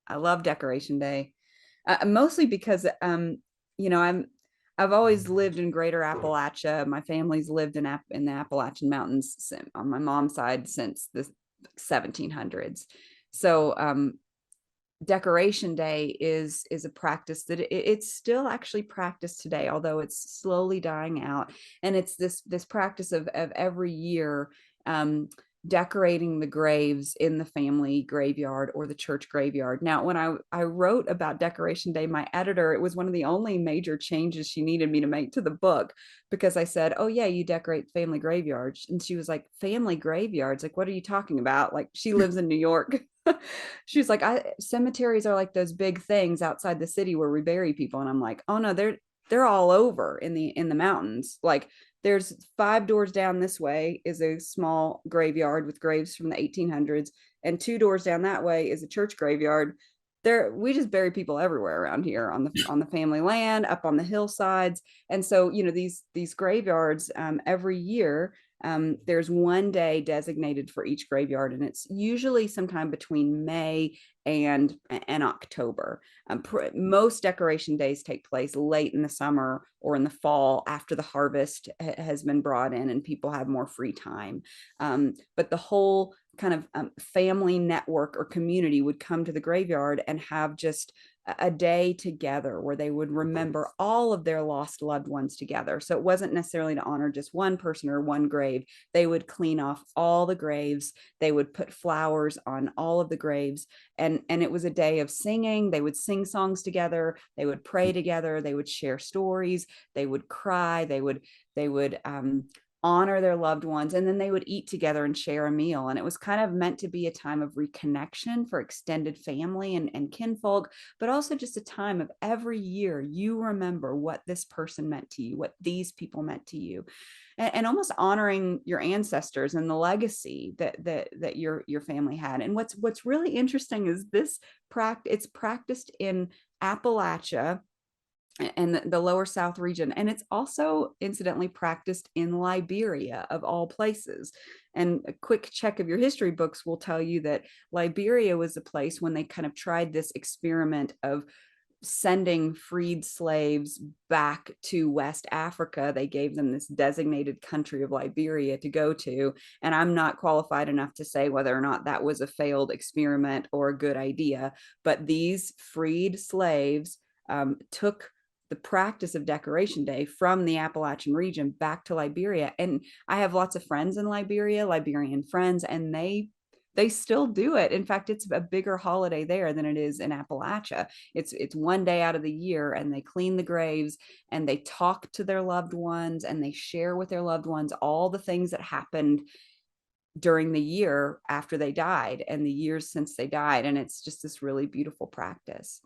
I love Decoration Day, mostly because I've always lived in Greater Appalachia. My family's lived in the Appalachian Mountains on my mom's side since the 1700s. So Decoration Day is a practice that it's still actually practiced today, although it's slowly dying out. And it's this practice of every year um, decorating the graves in the family graveyard or the church graveyard. Now, when I wrote about Decoration Day, my editor, it was one of the only major changes she needed me to make to the book, because I said, "Oh yeah, you decorate family graveyards," and she was like, "Family graveyards? Like, what are you talking about?" Like, she lives in New York. She's like, cemeteries are like those big things outside the city where we bury people. And I'm like, oh no, they're all over in the mountains. Like, there's 5 doors down this way is a small graveyard with graves from the 1800s, and 2 doors down that way is a church graveyard. There, we just bury people everywhere around here on the family land, up on the hillsides. And so, these graveyards, every year, there's one day designated for each graveyard, and it's usually sometime between May and October. Most decoration days take place late in the summer or in the fall after the harvest has been brought in and people have more free time. But the whole kind of family network or community would come to the graveyard and have just a day together where they would remember all of their lost loved ones together. So it wasn't necessarily to honor just one person or one grave. They would clean off all the graves. They would put flowers on all of the graves. And it was a day of singing. They would sing songs together. They would pray together. They would share stories. They would cry. They would honor their loved ones, and then they would eat together and share a meal. And it was kind of meant to be a time of reconnection for extended family and kinfolk, but also just a time of every year you remember what this person meant to you, what these people meant to you, and almost honoring your ancestors and the legacy that your family had. And what's really interesting is this practice, it's practiced in Appalachia and the lower South region. And it's also incidentally practiced in Liberia, of all places. And a quick check of your history books will tell you that Liberia was a place when they kind of tried this experiment of sending freed slaves back to West Africa. They gave them this designated country of Liberia to go to. And I'm not qualified enough to say whether or not that was a failed experiment or a good idea. But these freed slaves took the practice of Decoration Day from the Appalachian region back to Liberia. And I have lots of friends in Liberia, Liberian friends, and they still do it. In fact, it's a bigger holiday there than it is in Appalachia. It's one day out of the year, and they clean the graves and they talk to their loved ones and they share with their loved ones all the things that happened during the year after they died and the years since they died. And it's just this really beautiful practice.